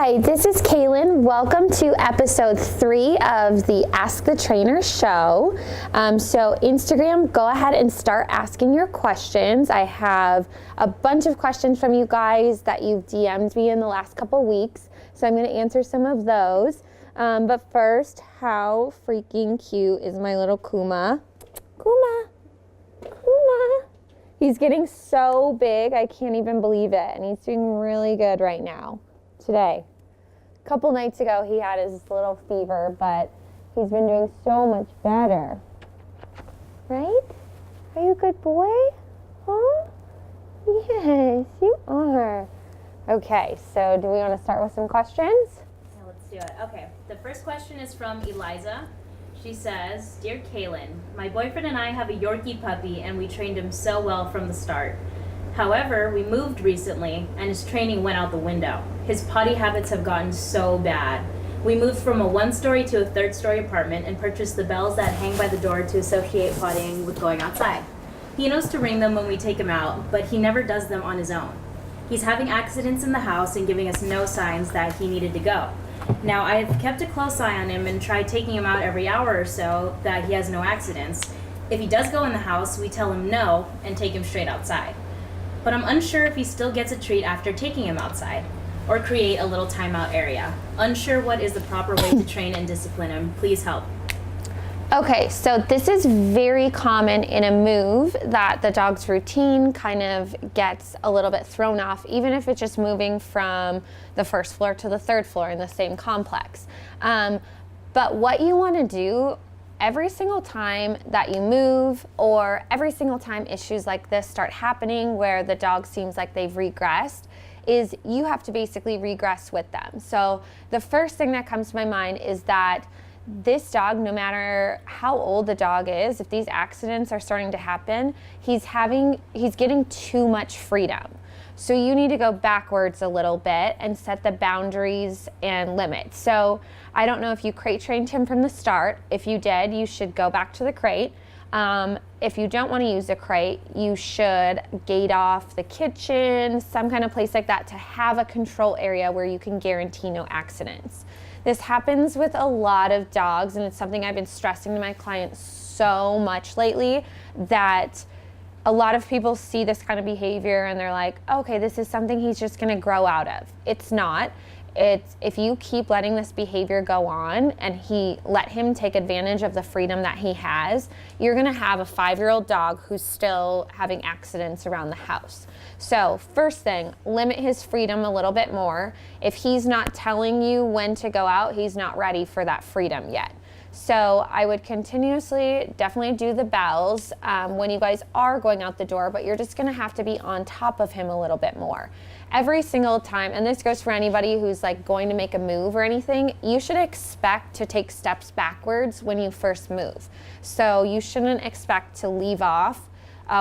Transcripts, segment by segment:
Hi, this is Kaelin. Welcome to episode 3 of the Ask the Trainer show. So Instagram, go ahead and start asking your questions. I have a bunch of questions from you guys that you've DM'd me in the last couple weeks, so I'm going to answer some of those. But first, how freaking cute is my little Kuma? Kuma. He's getting so big, I can't even believe it, and he's doing really good right now. Today. A couple nights ago he had his little fever, but he's been doing so much better. Right? Are you a good boy? Huh? Yes, you are. Okay, so do we want to start with some questions? Yeah, let's do it. Okay, the first question is from Eliza. She says, Dear Kaelin, my boyfriend and I have a Yorkie puppy and we trained him so well from the start. However, we moved recently, and his training went out the window. His potty habits have gotten so bad. We moved from a 1-story to a 3rd-story apartment and purchased the bells that hang by the door to associate pottying with going outside. He knows to ring them when we take him out, but he never does them on his own. He's having accidents in the house and giving us no signs that he needed to go. Now, I have kept a close eye on him and tried taking him out every hour or so that he has no accidents. If he does go in the house, we tell him no and take him straight outside. But I'm unsure if he still gets a treat after taking him outside, or create a little timeout area. Unsure what is the proper way to train and discipline him. Please help. Okay, so this is very common in a move that the dog's routine kind of gets a little bit thrown off, even if it's just moving from the 1st floor to the 3rd floor in the same complex. But what you want to do every single time that you move, or every single time issues like this start happening where the dog seems like they've regressed, is you have to basically regress with them. So the first thing that comes to my mind is that this dog, no matter how old the dog is, if these accidents are starting to happen, he's getting too much freedom. So you need to go backwards a little bit and set the boundaries and limits. So I don't know if you crate trained him from the start. If you did, you should go back to the crate. If you don't want to use a crate, you should gate off the kitchen, some kind of place like that, to have a control area where you can guarantee no accidents. This happens with a lot of dogs, and it's something I've been stressing to my clients so much lately, that a lot of people see this kind of behavior and they're like, okay, this is something he's just going to grow out of. It's not. It's if you keep letting this behavior go on and let him take advantage of the freedom that he has, you're going to have a 5-year-old dog who's still having accidents around the house. So first thing, limit his freedom a little bit more. If he's not telling you when to go out, he's not ready for that freedom yet. So I would continuously definitely do the bells when you guys are going out the door, but you're just going to have to be on top of him a little bit more. Every single time, and this goes for anybody who's like going to make a move or anything, you should expect to take steps backwards when you first move. So you shouldn't expect to leave off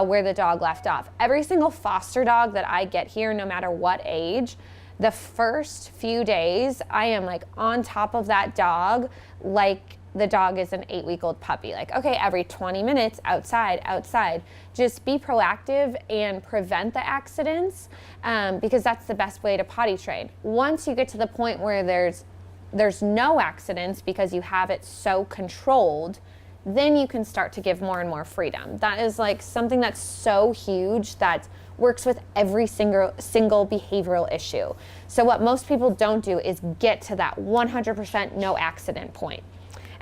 where the dog left off. Every single foster dog that I get here, no matter what age, the first few days, I am like on top of that dog like the dog is an 8-week-old puppy. Like, okay, every 20 minutes, outside. Just be proactive and prevent the accidents, because that's the best way to potty train. Once you get to the point where there's no accidents because you have it so controlled, then you can start to give more and more freedom. That is like something that's so huge that works with every single behavioral issue. So what most people don't do is get to that 100% no accident point.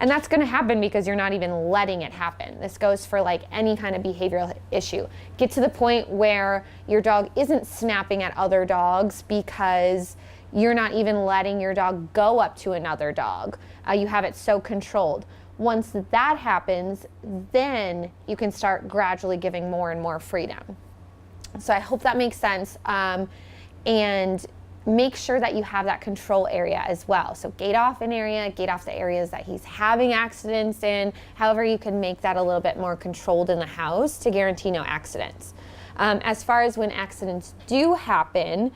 And that's going to happen because you're not even letting it happen. This goes for like any kind of behavioral issue. Get to the point where your dog isn't snapping at other dogs because you're not even letting your dog go up to another dog. You have it so controlled. Once that happens, then you can start gradually giving more and more freedom. So I hope that makes sense. And make sure that you have that control area as well. So gate off an area, gate off the areas that he's having accidents in. However, you can make that a little bit more controlled in the house to guarantee no accidents. As far as when accidents do happen,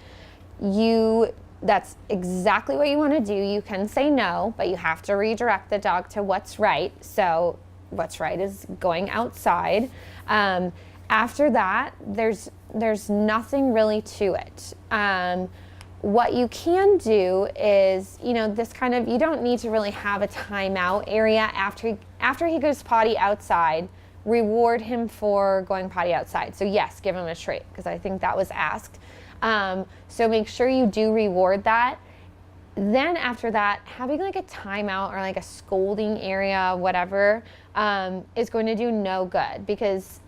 that's exactly what you want to do. You can say no, but you have to redirect the dog to what's right. So what's right is going outside. After that, there's nothing really to it. what you can do is, this kind of, you don't need to really have a timeout area after he goes potty outside. Reward him for going potty outside. So yes, give him a treat, because I think that was asked. So make sure you do reward that. Then after that, having like a timeout or like a scolding area, whatever, is going to do no good, because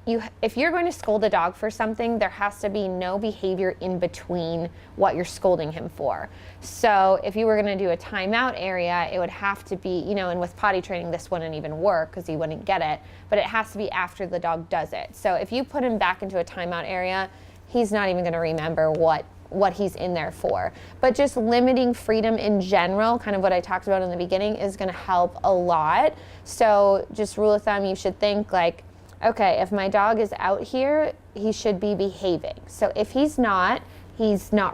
if you're going to scold a dog for something, there has to be no behavior in between what you're scolding him for. So if you were going to do a timeout area, it would have to be, and with potty training, this wouldn't even work because he wouldn't get it, but it has to be after the dog does it. So if you put him back into a timeout area, he's not even going to remember what he's in there for. But just limiting freedom in general, kind of what I talked about in the beginning, is going to help a lot. So just rule of thumb, you should think like, okay, if my dog is out here, he should be behaving. So if he's not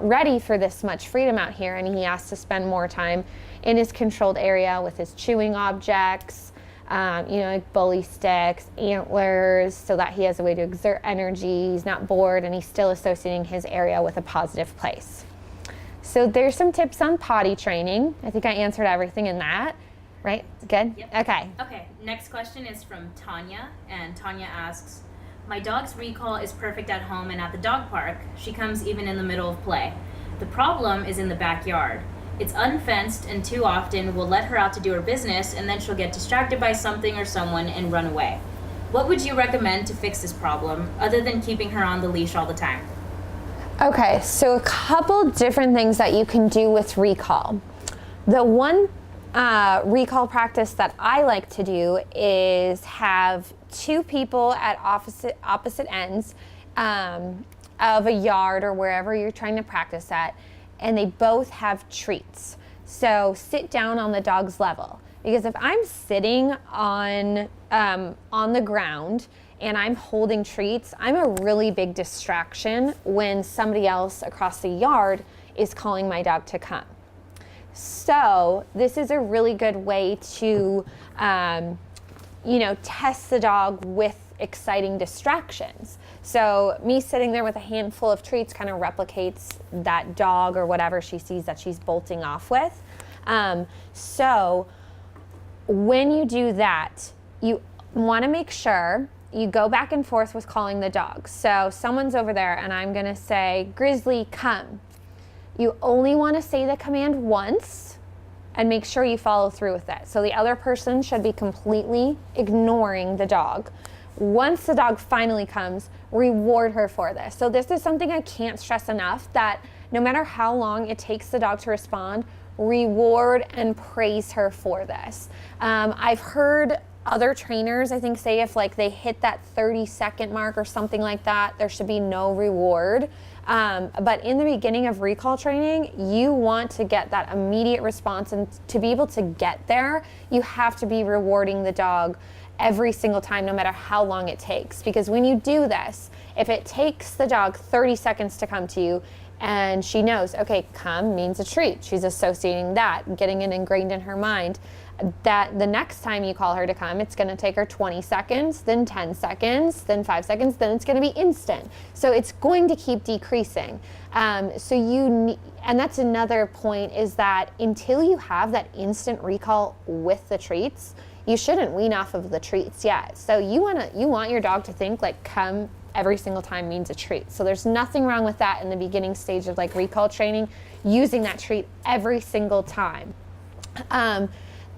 ready for this much freedom out here, and he has to spend more time in his controlled area with his chewing objects, like bully sticks, antlers, so that he has a way to exert energy, he's not bored, and he's still associating his area with a positive place. So there's some tips on potty training. I think I answered everything in that. Right? Good? Yep. Okay. Next question is from Tanya, and Tanya asks, my dog's recall is perfect at home and at the dog park. She comes even in the middle of play. The problem is in the backyard. It's unfenced, and too often we'll let her out to do her business, and then she'll get distracted by something or someone and run away. What would you recommend to fix this problem, other than keeping her on the leash all the time? Okay, so a couple different things that you can do with recall. The one recall practice that I like to do is have two people at opposite ends of a yard or wherever you're trying to practice at, and they both have treats. So sit down on the dog's level, because if I'm sitting on the ground and I'm holding treats, I'm a really big distraction when somebody else across the yard is calling my dog to come. So this is a really good way to, test the dog with exciting distractions. So me sitting there with a handful of treats kind of replicates that dog or whatever she sees that she's bolting off with. So when you do that, you want to make sure you go back and forth with calling the dog. So someone's over there and I'm going to say, Grizzly, come. You only want to say the command once and make sure you follow through with it. So the other person should be completely ignoring the dog. Once the dog finally comes, reward her for this. So this is something I can't stress enough, that no matter how long it takes the dog to respond, reward and praise her for this. I've heard other trainers, I think, say if like they hit that 30-second mark or something like that, there should be no reward. But in the beginning of recall training, you want to get that immediate response, and to be able to get there, you have to be rewarding the dog every single time, no matter how long it takes. Because when you do this, if it takes the dog 30 seconds to come to you, and she knows, okay, come means a treat, she's associating that, getting it ingrained in her mind, that the next time you call her to come, it's going to take her 20 seconds, then 10 seconds, then 5 seconds, then it's going to be instant. So it's going to keep decreasing. And that's another point, is that until you have that instant recall with the treats, you shouldn't wean off of the treats yet. So you want your dog to think like come every single time means a treat. So there's nothing wrong with that in the beginning stage of like recall training, using that treat every single time.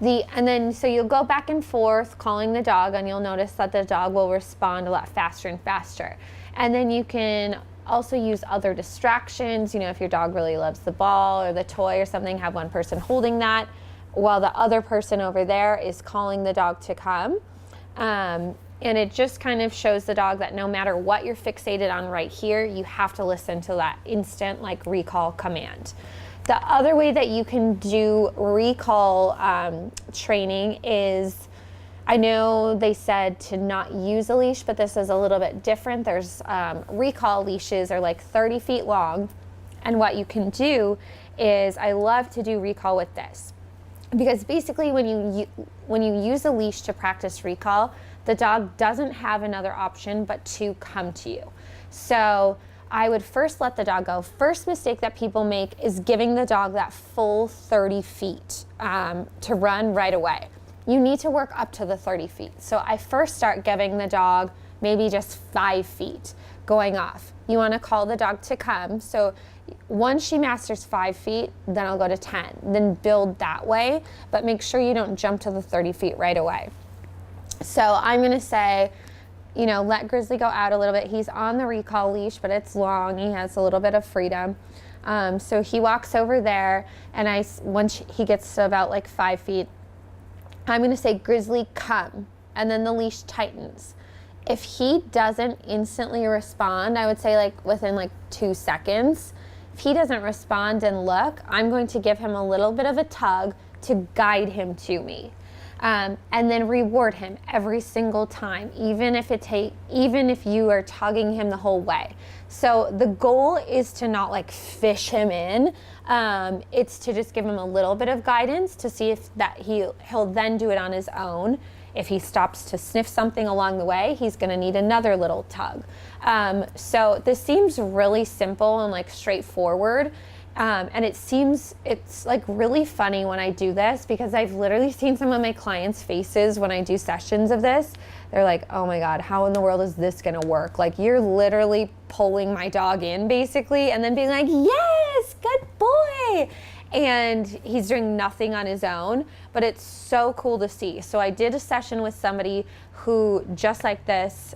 So you'll go back and forth calling the dog, and you'll notice that the dog will respond a lot faster and faster. And then you can also use other distractions. If your dog really loves the ball or the toy or something, have one person holding that while the other person over there is calling the dog to come. And it just kind of shows the dog that no matter what you're fixated on right here, you have to listen to that instant like recall command. The other way that you can do recall training is, I know they said to not use a leash, but this is a little bit different. There's recall leashes are like 30 feet long. And what you can do is, I love to do recall with this, because basically when you use a leash to practice recall, the dog doesn't have another option but to come to you. So I would first let the dog go. First mistake that people make is giving the dog that full 30 feet to run right away. You need to work up to the 30 feet. So I first start giving the dog maybe just 5 feet going off. You want to call the dog to come. So once she masters 5 feet, then I'll go to 10. Then build that way, but make sure you don't jump to the 30 feet right away. So I'm going to say, you know, let Grizzly go out a little bit. He's on the recall leash, but it's long. He has a little bit of freedom. So he walks over there, and once he gets to about like 5 feet, I'm going to say, Grizzly, come. And then the leash tightens. If he doesn't instantly respond, I would say like within like 2 seconds, if he doesn't respond and look, I'm going to give him a little bit of a tug to guide him to me. And then reward him every single time, even if you are tugging him the whole way. So the goal is to not like fish him in. It's to just give him a little bit of guidance to see if that he'll then do it on his own. If he stops to sniff something along the way, he's going to need another little tug. So this seems really simple and like straightforward. And it's like really funny when I do this, because I've literally seen some of my clients' faces when I do sessions of this. They're like, oh my God, how in the world is this gonna work? Like, you're literally pulling my dog in basically, and then being like, yes, good boy. And he's doing nothing on his own, but it's so cool to see. So I did a session with somebody who, just like this,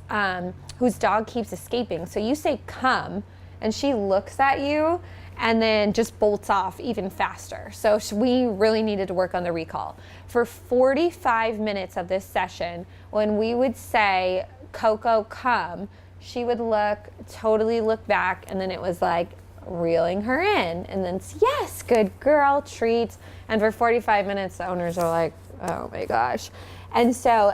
whose dog keeps escaping. So you say come, and she looks at you and then just bolts off even faster. So we really needed to work on the recall. For 45 minutes of this session, when we would say, Coco, come, she would totally look back, and then it was like reeling her in, and then yes, good girl, treats. And for 45 minutes, the owners are like, oh my gosh. And so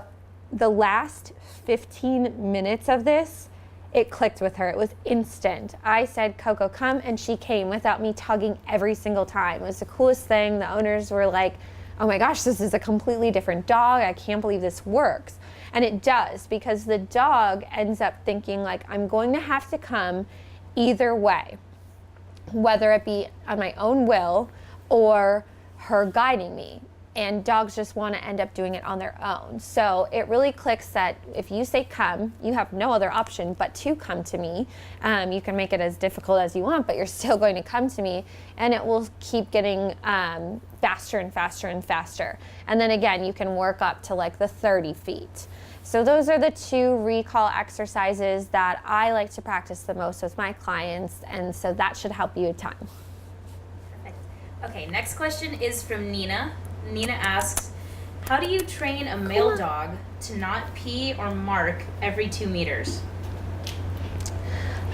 the last 15 minutes of this, it clicked with her. It was instant. I said, Coco, come, and she came without me tugging every single time. It was the coolest thing. The owners were like, oh my gosh, this is a completely different dog. I can't believe this works. And it does, because the dog ends up thinking like, I'm going to have to come either way, whether it be on my own will or her guiding me. And dogs just want to end up doing it on their own. So it really clicks that if you say come, you have no other option but to come to me. You can make it as difficult as you want, but you're still going to come to me, and it will keep getting faster and faster and faster. And then again, you can work up to like the 30 feet. So those are the 2 recall exercises that I like to practice the most with my clients, and so that should help you a ton. Perfect. Okay, next question is from Nina. Nina asks, how do you train a male dog to not pee or mark every 2 meters?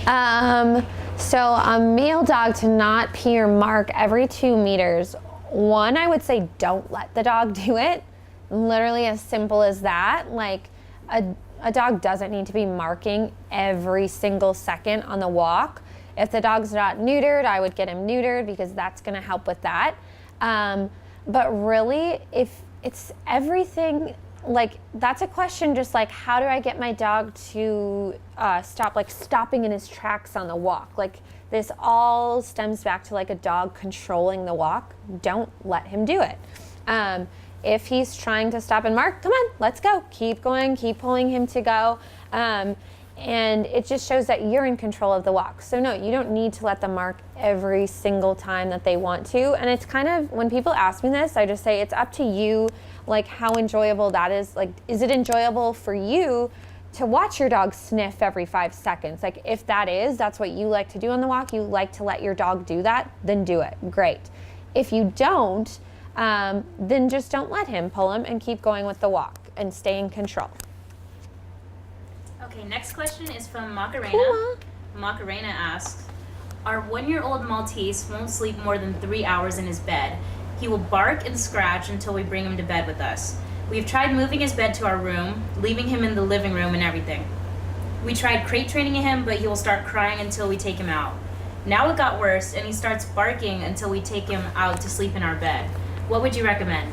So a male dog to not pee or mark every 2 meters, one, I would say don't let the dog do it. Literally as simple as that. Like a dog doesn't need to be marking every single second on the walk. If the dog's not neutered, I would get him neutered, because that's going to help with that. But really, if it's everything, like that's a question just like, how do I get my dog to stop, like stopping in his tracks on the walk? Like this all stems back to like a dog controlling the walk. Don't let him do it. If he's trying to stop and mark, come on, let's go. Keep going, keep pulling him to go. And it just shows that you're in control of the walk. So no, you don't need to let them mark every single time that they want to. And it's kind of, when people ask me this, I just say it's up to you, like how enjoyable that is. Like, is it enjoyable for you to watch your dog sniff every 5 seconds? Like if that's what you like to do on the walk, you like to let your dog do that, then do it, great. If you don't, then just don't let him, pull him and keep going with the walk and stay in control. Okay, next question is from Macarena. Macarena asks, our 1-year-old Maltese won't sleep more than 3 hours in his bed. He will bark and scratch until we bring him to bed with us. We've tried moving his bed to our room, leaving him in the living room and everything. We tried crate training him, but he will start crying until we take him out. Now it got worse, and he starts barking until we take him out to sleep in our bed. What would you recommend?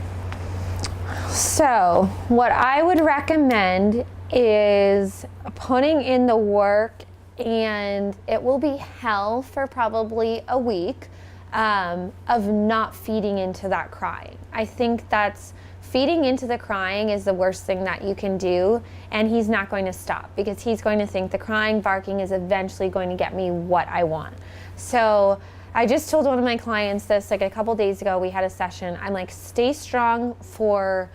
So what I would recommend is putting in the work and it will be hell for probably a week of not feeding into that crying. I think that's feeding into the crying is the worst thing that you can do, and he's not going to stop because he's going to think the crying, barking is eventually going to get me what I want. So I just told one of my clients this like a couple days ago. We had a session. I'm like, stay strong for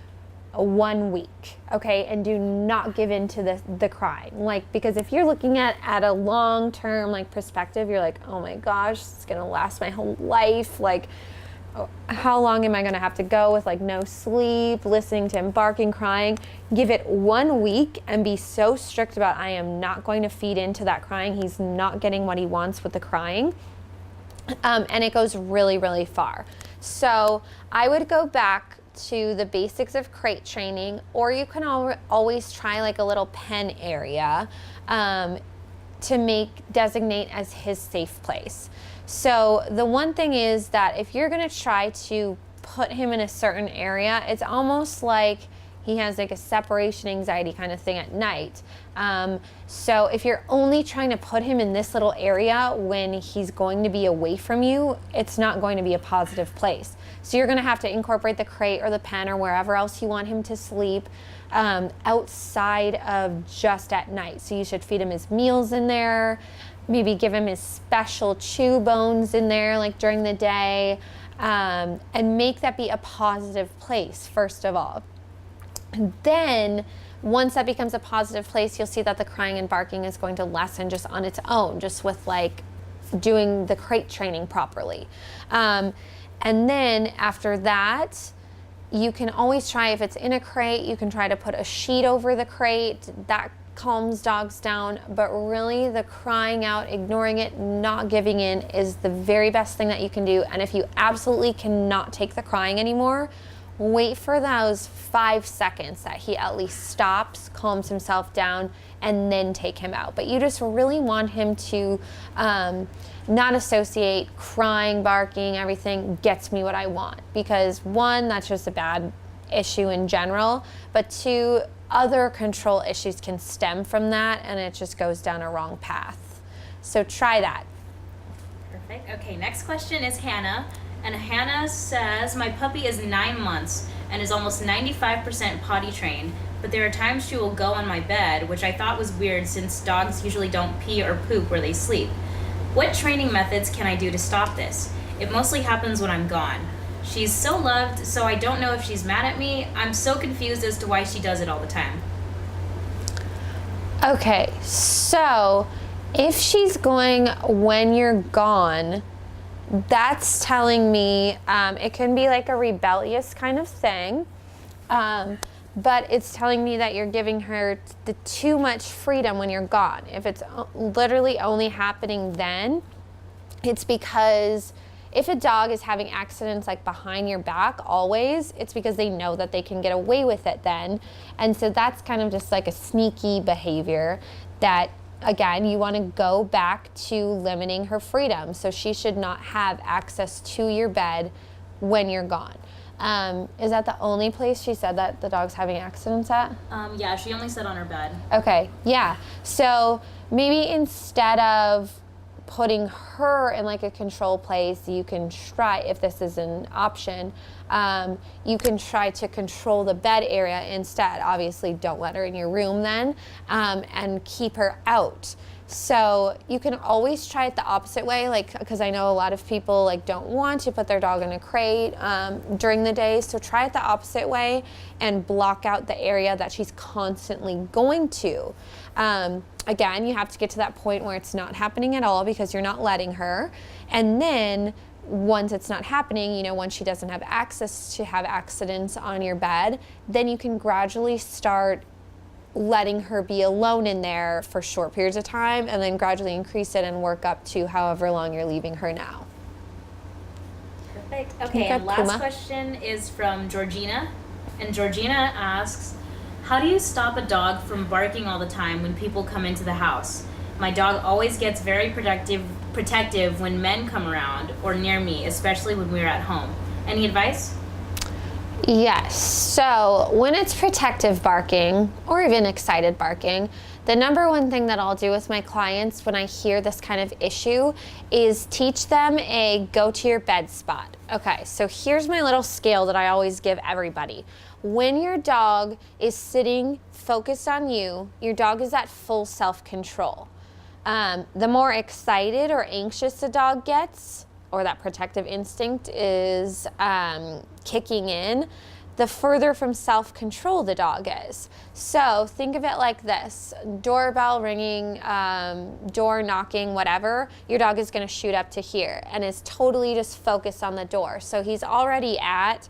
1 week, okay, and do not give in to the crying, like, because if you're looking at a long-term like perspective, you're like, oh my gosh, it's gonna last my whole life, like, how long am I gonna have to go with like no sleep, listening to him barking, crying? Give it 1 week and be so strict about, I am not going to feed into that crying. He's not getting what he wants with the crying, and it goes really, really far. So I would go back to the basics of crate training, or you can always try like a little pen area to designate as his safe place. So the one thing is that if you're going to try to put him in a certain area, it's almost like he has like a separation anxiety kind of thing at night. So if you're only trying to put him in this little area when he's going to be away from you, it's not going to be a positive place. So you're going to have to incorporate the crate or the pen or wherever else you want him to sleep outside of just at night. So you should feed him his meals in there, maybe give him his special chew bones in there like during the day, and make that be a positive place first of all. And then once that becomes a positive place, you'll see that the crying and barking is going to lessen just on its own, just with like doing the crate training properly. And then after that, you can always try, if it's in a crate, you can try to put a sheet over the crate. That calms dogs down, but really the crying out, ignoring it, not giving in is the very best thing that you can do. And if you absolutely cannot take the crying anymore, wait for those 5 seconds that he at least stops, calms himself down, and then take him out. But you just really want him to not associate crying, barking, everything gets me what I want. Because 1, that's just a bad issue in general, but 2, other control issues can stem from that, and it just goes down a wrong path. So try that. Perfect. Okay, next question is Hannah. And Hannah says, my puppy is 9 months and is almost 95% potty trained, but there are times she will go on my bed, which I thought was weird since dogs usually don't pee or poop where they sleep. What training methods can I do to stop this? It mostly happens when I'm gone. She's so loved, so I don't know if she's mad at me. I'm so confused as to why she does it all the time. Okay, so if she's going when you're gone, that's telling me it can be like a rebellious kind of thing, but it's telling me that you're giving her too much freedom when you're gone. If it's literally only happening then, it's because if a dog is having accidents like behind your back always, it's because they know that they can get away with it then. And so that's kind of just like a sneaky behavior that, again, you want to go back to limiting her freedom. So she should not have access to your bed when you're gone. Is that the only place she said that the dog's having accidents at? Yeah, she only said on her bed. Okay, yeah. So maybe instead of putting her in like a control place, you can try, if this is an option, you can try to control the bed area instead. Obviously don't let her in your room then, and keep her out. So you can always try it the opposite way, like, because I know a lot of people like don't want to put their dog in a crate during the day. So try it the opposite way and block out the area that she's constantly going to. Again, you have to get to that point where it's not happening at all because you're not letting her. And then once it's not happening, you know, once she doesn't have access to have accidents on your bed, then you can gradually start letting her be alone in there for short periods of time, and then gradually increase it and work up to however long you're leaving her now. Perfect. Okay, and last question is from Georgina. And Georgina asks, how do you stop a dog from barking all the time when people come into the house? My dog always gets very protective when men come around or near me, especially when we're at home. Any advice? Yes. So when it's protective barking or even excited barking, The number one thing that I'll do with my clients when I hear this kind of issue is teach them a go to your bed spot. Okay, so here's my little scale that I always give everybody. When your dog is sitting focused on you, your dog is at full self-control. The more excited or anxious the dog gets, or that protective instinct is kicking in, the further from self-control the dog is. So think of it like this: doorbell ringing, door knocking, whatever, your dog is going to shoot up to here and is totally just focused on the door. So he's already at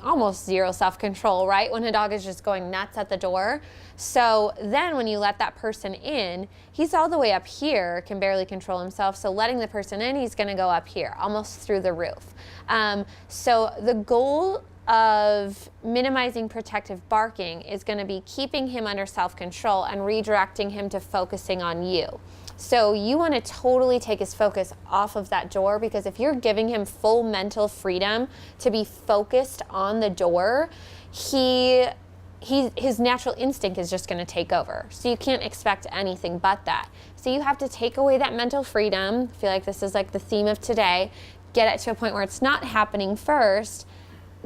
almost zero self-control, right? When a dog is just going nuts at the door. So then when you let that person in, he's all the way up here, can barely control himself. So letting the person in, he's going to go up here, almost through the roof. So the goal of minimizing protective barking is going to be keeping him under self-control and redirecting him to focusing on you. So you want to totally take his focus off of that door, because if you're giving him full mental freedom to be focused on the door, his natural instinct is just going to take over. So you can't expect anything but that. So you have to take away that mental freedom. I feel like this is like the theme of today. Get it to a point where it's not happening first,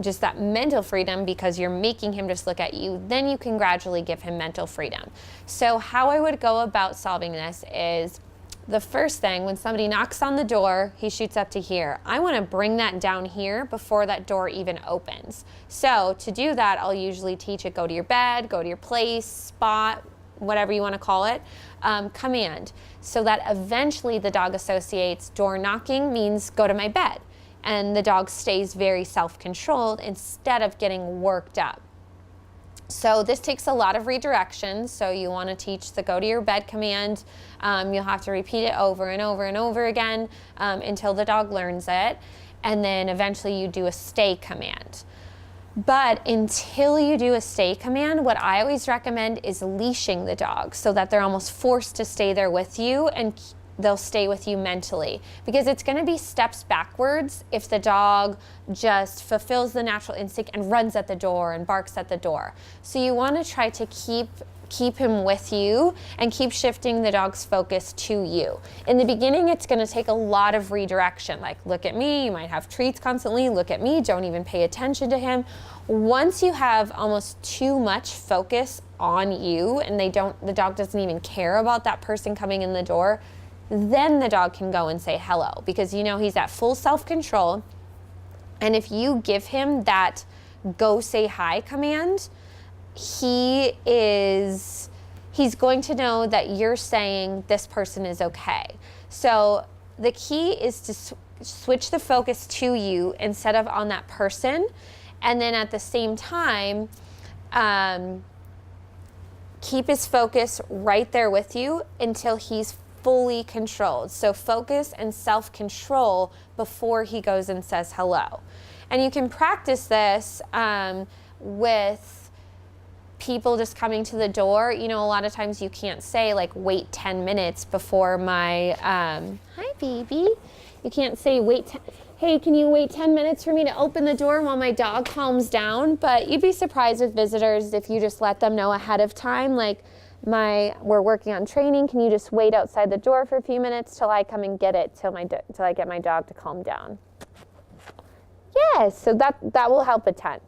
just that mental freedom, because you're making him just look at you. Then you can gradually give him mental freedom. So how I would go about solving this is, the first thing, when somebody knocks on the door, he shoots up to here. I want to bring that down here before that door even opens. So to do that, I'll usually teach it: go to your bed, go to your place, spot, whatever you want to call it, command. So that eventually the dog associates door knocking means go to my bed. And the dog stays very self-controlled instead of getting worked up. So this takes a lot of redirection. So you want to teach the go to your bed command. You'll have to repeat it over and over and over again until the dog learns it. And then eventually you do a stay command. But until you do a stay command, what I always recommend is leashing the dog so that they're almost forced to stay there with you, and they'll stay with you mentally, because it's going to be steps backwards if the dog just fulfills the natural instinct and runs at the door and barks at the door. So you want to try to keep him with you and keep shifting the dog's focus to you. In the beginning, it's going to take a lot of redirection, like look at me, you might have treats constantly, look at me, don't even pay attention to him. Once you have almost too much focus on you and the dog doesn't even care about that person coming in the door, then the dog can go and say hello, because he's at full self-control. And if you give him that go say hi command, he's going to know that you're saying this person is okay. So the key is to switch the focus to you instead of on that person. And then at the same time, keep his focus right there with you until he's fully controlled. So focus and self-control before he goes and says hello. And you can practice this with people just coming to the door. A lot of times you can't say like, wait 10 minutes before my, hi baby. You can't say hey, can you wait 10 minutes for me to open the door while my dog calms down? But you'd be surprised with visitors if you just let them know ahead of time, like, we're working on training. Can you just wait outside the door for a few minutes till I come and get it, till I get my dog to calm down? Yes, so that will help a ton.